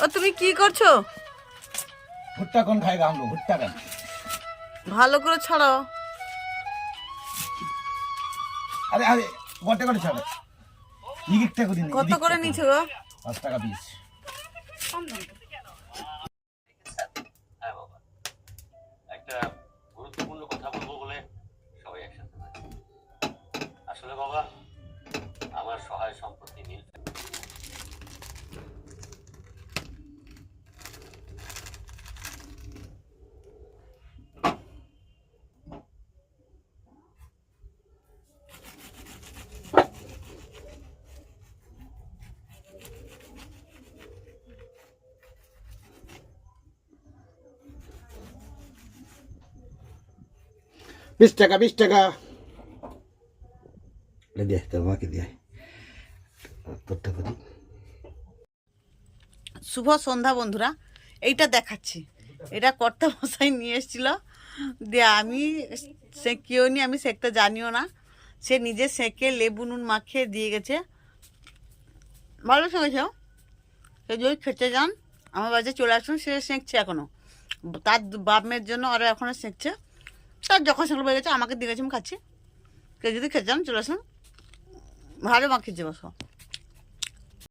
ও তুমি কি করছো? ভুট্টা কোন খাইগা हम लोग ভুট্টা কেন ভালো করে ছাড়াও। আরে আরে গোটে গোটে ছাড়ে ইগিকটা করে দিন কত করে নিছো গো? 5 টাকা পিস হ্যাঁ বাবা, একটা গুরুত্বপূর্ণ কথা বলবো বলে সবাই একসাথে হয়েছে। আসলে বাবা, আমার সহায় সম্পত্তি নীল বিশ টাকা দে তোমাকে দিয়ে তোর টাকা দি শুভ সন্ধ্যা বন্ধুরা। এইটা দেখাচ্ছি, এটা কর্তা মশাই নিয়ে এসেছিল, দিয়ে আমি সেঁকেও নি, আমি সেঁকতে জানিও না। সে নিজে সেঁকে লেবু নুন মাখিয়ে দিয়ে গেছে। ভালো সেঁকেছ। সে যদি খেতে যান আমার বাড়িতে চলে আসুন, সে সেঁকছে এখনও। তার বাপ মেয়ের জন্য ওরা এখনও সেঁকছে। তার যখন সেঁকলে বেড়ে গেছে আমাকে দিয়ে গেছে, আমি খাচ্ছি। কেউ যদি খেতে যান চলে আসুন, ভালো মাখিয়েছে বসো।